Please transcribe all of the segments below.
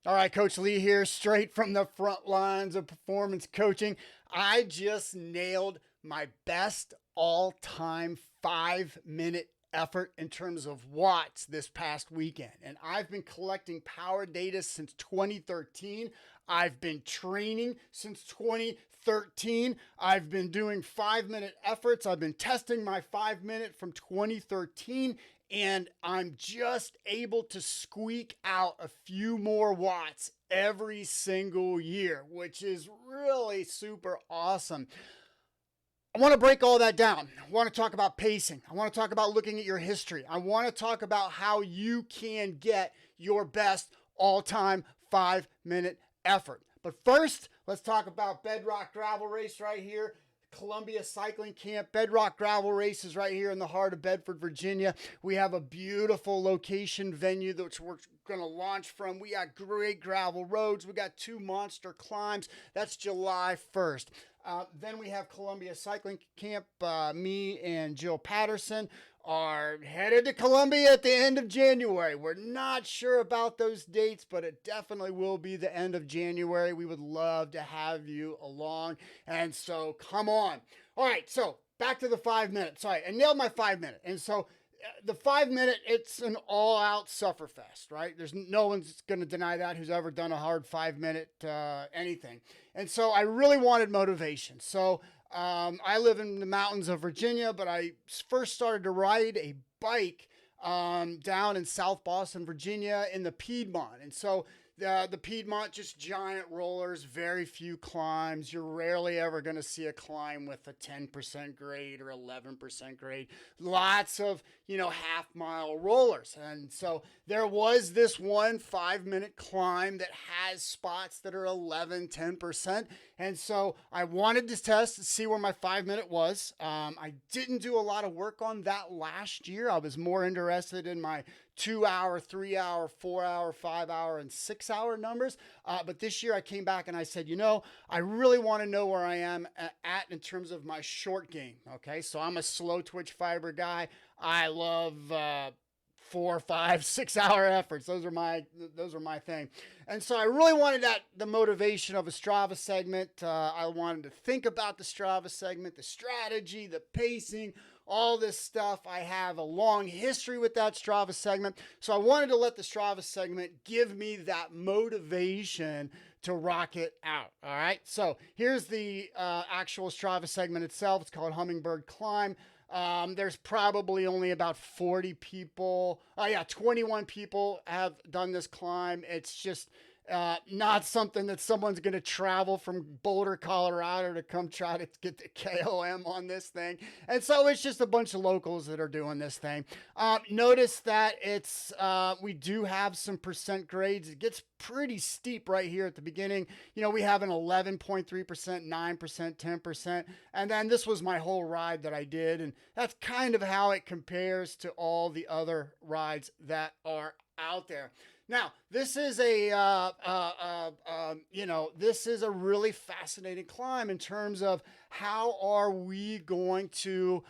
All right, Coach Lee here, straight from the front lines of performance coaching. I just nailed my best all time 5 minute effort in terms of watts this past weekend. And I've been collecting power data since 2013. I've been training since 2013. I've been doing 5 minute efforts. I've been testing my 5 minute from 2013, and I'm just able to squeak out a few more watts every single year, which is really super awesome. I want to break all that down. I want to talk about pacing. I want to talk about looking at your history. I want to talk about how you can get your best all-time 5 minute effort. But first, let's talk about Bedrock Gravel Race right here. Columbia Cycling Camp. Bedrock Gravel Race is right here in the heart of Bedford, Virginia. We have a beautiful location venue that we're going to launch from. We got great gravel roads. We got 2 monster climbs. That's July 1st. Then we have Columbia Cycling Camp. Me and Jill Patterson are headed to Columbia at the end of January. We're not sure about those dates, but it definitely will be the end of January. We would love to have you along. And so come on. All right, so back to the 5 minute. Sorry, I nailed my 5 minute. And so the 5 minute, it's an all-out sufferfest, right? There's no one's going to deny that who's ever done a hard 5 minute anything. And so I really wanted motivation. So I live in the mountains of Virginia, but I first started to ride a bike down in South Boston, Virginia in the Piedmont. And so the Piedmont, just giant rollers, very few climbs. You're rarely ever going to see a climb with a 10% grade or 11% grade. Lots of, half-mile rollers. And so there was this one 5 minute climb that has spots that are 11, 10%. And so I wanted to test to see where my 5 minute was. I didn't do a lot of work on that last year. I was more interested in my 2 hour, 3 hour, 4 hour, 5 hour, and 6 hour numbers. But this year I came back and I said, I really want to know where I am at in terms of my short game. Okay. So I'm a slow twitch fiber guy. I love 4, 5, 6 hour efforts. Those are my thing. And so I really wanted the motivation of a Strava segment. I wanted to think about the Strava segment, the strategy, the pacing, all this stuff. I have a long history with that Strava segment. So I wanted to let the Strava segment give me that motivation to rock it out. All right. So here's the actual Strava segment itself. It's called Hummingbird Climb. There's probably only about 40 people. 21 people have done this climb. It's just not something that someone's going to travel from Boulder, Colorado to come try to get the KOM on this thing. And so it's just a bunch of locals that are doing this thing. Notice that we do have some percent grades. It gets pretty steep right here at the beginning. We have an 11.3%, 9%, 10%. And then this was my whole ride that I did. And that's kind of how it compares to all the other rides that are out there. Now, this is this is a really fascinating climb in terms of how are we going to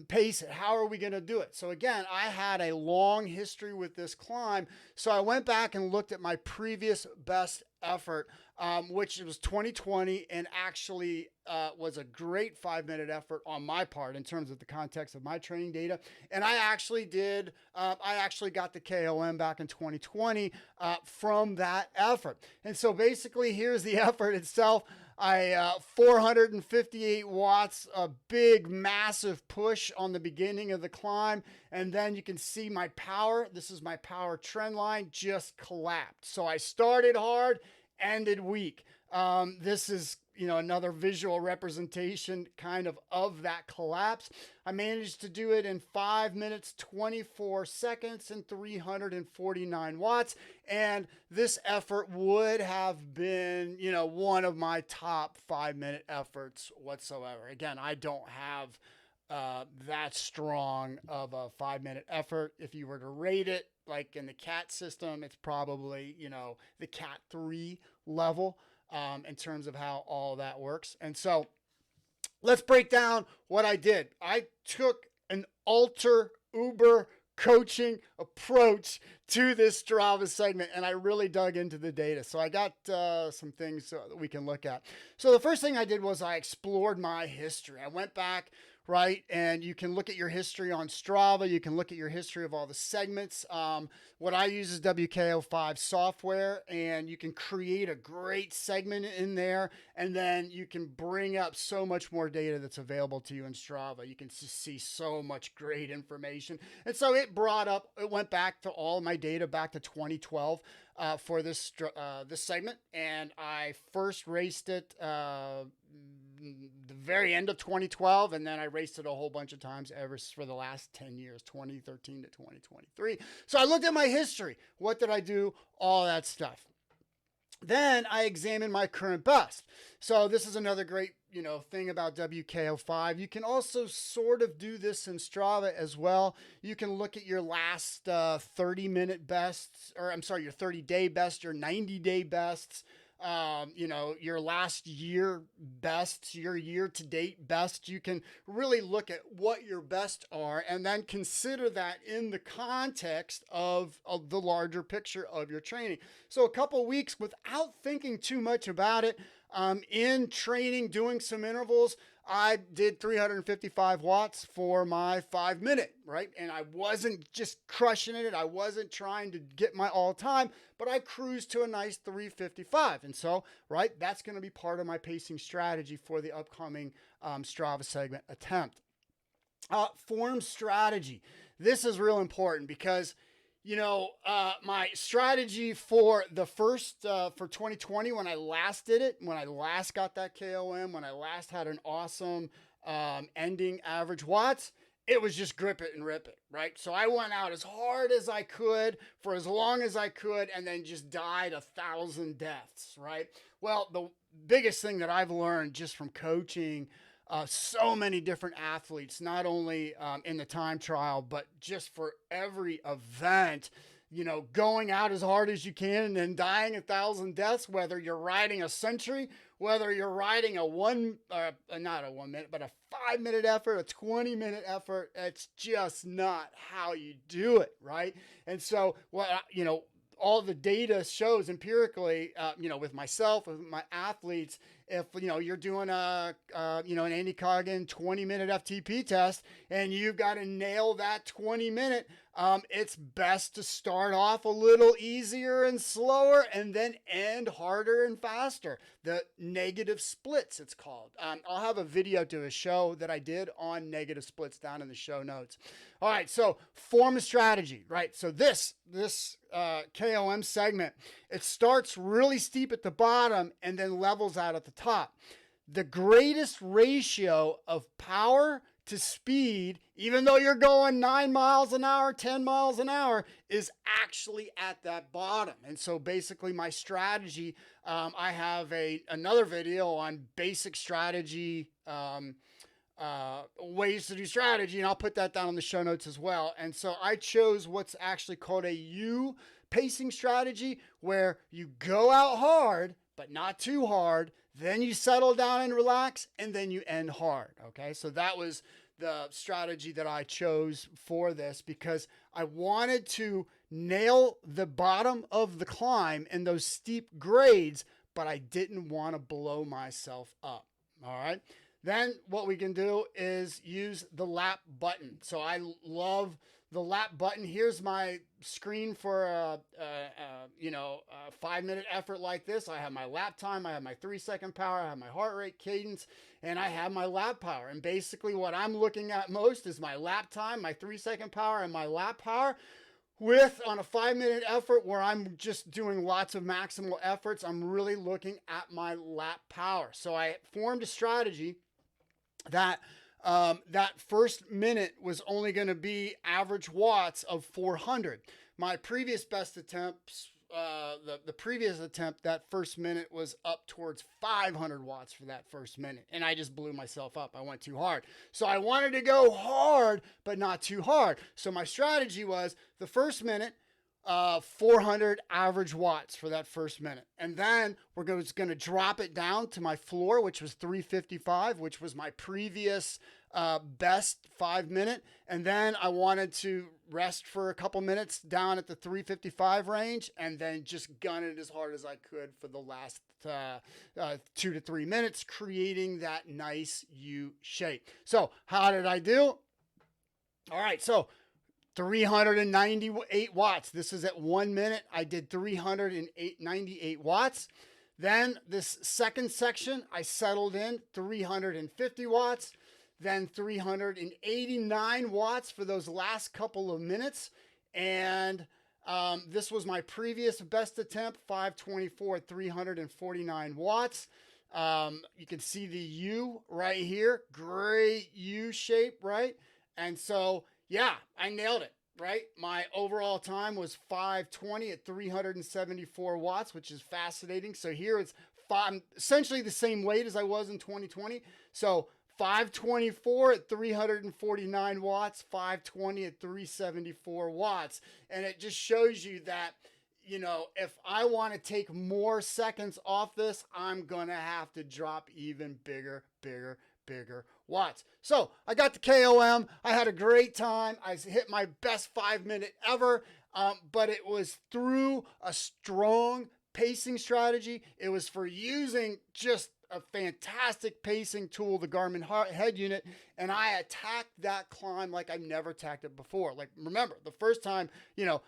pace it? How are we going to do it? So again, I had a long history with this climb. So I went back and looked at my previous best effort, which was 2020, and actually was a great 5 minute effort on my part in terms of the context of my training data. And I actually got the KOM back in 2020 from that effort. And so basically here's the effort itself. 458 watts, a big, massive push on the beginning of the climb. And then you can see my power. This is my power trend line, just collapsed. So I started hard, ended weak. This is, another visual representation kind of that collapse. I managed to do it in 5 minutes, 24 seconds and 349 watts. And this effort would have been, one of my top 5 minute efforts whatsoever. Again, I don't have that strong of a 5 minute effort. If you were to rate it, like in the CAT system, it's probably, the CAT 3 level. In terms of how all that works. And so let's break down what I did. I took an ultra uber coaching approach to this Strava segment, and I really dug into the data. So I got some things that we can look at. So the first thing I did was I explored my history. I went back, right? And you can look at your history on Strava. You can look at your history of all the segments. What I use is WKO5 software, and you can create a great segment in there, and then you can bring up so much more data that's available to you in Strava. You can just see so much great information. And so it went back to all my data back to 2012 for this segment, and I first raced it the very end of 2012, and then I raced it a whole bunch of times ever for the last 10 years, 2013 to 2023. So I looked at my history. What did I do? All that stuff. Then I examined my current best. So this is another great, thing about WKO5. You can also sort of do this in Strava as well. You can look at your last 30-minute bests, or I'm sorry, your 30-day best, your 90-day bests, your last year best, your year-to-date best. You can really look at what your best are and then consider that in the context of the larger picture of your training. So a couple weeks without thinking too much about it, in training, doing some intervals, I did 355 watts for my 5 minute, right? And I wasn't just crushing it. I wasn't trying to get my all time, but I cruised to a nice 355. And so, right, that's going to be part of my pacing strategy for the upcoming Strava segment attempt. Form strategy. This is real important because my strategy for the first, for 2020, when I last did it, when I last got that KOM, when I last had an awesome ending average watts, it was just grip it and rip it, right? So I went out as hard as I could for as long as I could and then just died 1,000 deaths, right? Well, the biggest thing that I've learned just from coaching so many different athletes, not only in the time trial, but just for every event, going out as hard as you can and then dying 1,000 deaths, whether you're riding a century, whether you're riding not a 1 minute, but a 5 minute effort, a 20-minute effort. It's just not how you do it, right? And so, all the data shows empirically, with myself, with my athletes, if, you're doing an Andy Coggan 20-minute FTP test and you've got to nail that 20-minute, it's best to start off a little easier and slower and then end harder and faster. The negative splits, it's called. I'll have a video to a show that I did on negative splits down in the show notes. All right, so form a strategy, right? So this KOM segment, it starts really steep at the bottom and then levels out at the top. The greatest ratio of power to speed, even though you're going 9 miles an hour, 10 miles an hour, is actually at that bottom. And so basically my strategy, I have another video on basic strategy, ways to do strategy, and I'll put that down in the show notes as well. And so I chose what's actually called a U pacing strategy, where you go out hard, but not too hard. Then you settle down and relax, and then you end hard. Okay, so that was the strategy that I chose for this because I wanted to nail the bottom of the climb in those steep grades, but I didn't want to blow myself up. All right. Then what we can do is use the lap button. So I love the lap button. Here's my screen for a 5 minute effort like this. I have my lap time, I have my 3-second power, I have my heart rate, cadence, and I have my lap power. And basically what I'm looking at most is my lap time, my 3-second power, and my lap power. On a 5 minute effort where I'm just doing lots of maximal efforts, I'm really looking at my lap power. So I formed a strategy that that first minute was only going to be average watts of 400. My previous best attempts, the previous attempt, that first minute was up towards 500 watts for that first minute. And I just blew myself up. I went too hard. So I wanted to go hard, but not too hard. So my strategy was the first minute, 400 average watts for that first minute. And then we're going to drop it down to my floor, which was 355, which was my previous best 5 minute. And then I wanted to rest for a couple minutes down at the 355 range and then just gun it as hard as I could for the last 2 to 3 minutes, creating that nice U shape. So how did I do? All right, so 398 watts. This is at 1 minute. I did 398 watts. Then this second section, I settled in 350 watts. Then 389 watts for those last couple of minutes. And this was my previous best attempt, 524, 349 watts. You can see the U right here. Great U shape, right? And so, yeah, I nailed it, right? My overall time was 520 at 374 watts, which is fascinating. So here it's essentially the same weight as I was in 2020. So 524 at 349 watts, 520 at 374 watts. And it just shows you that, you know, if I want to take more seconds off this, I'm going to have to drop even bigger watts. So I got the KOM. I had a great time. I hit my best 5 minute ever, but it was through a strong pacing strategy. It was for using just a fantastic pacing tool, the Garmin head unit, and I attacked that climb like I've never attacked it before. Like, remember, the first time, you know,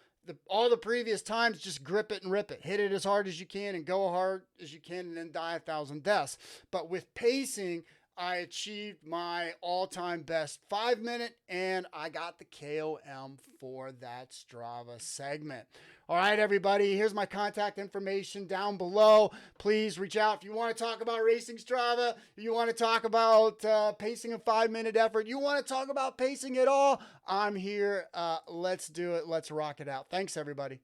all the previous times, just grip it and rip it. Hit it as hard as you can and go hard as you can and then die 1,000 deaths. But with pacing, I achieved my all-time best 5 minute, and I got the KOM for that Strava segment. All right, everybody, here's my contact information down below. Please reach out if you want to talk about racing Strava, you want to talk about pacing a 5 minute effort, you want to talk about pacing at all, I'm here. Let's do it. Let's rock it out. Thanks, everybody.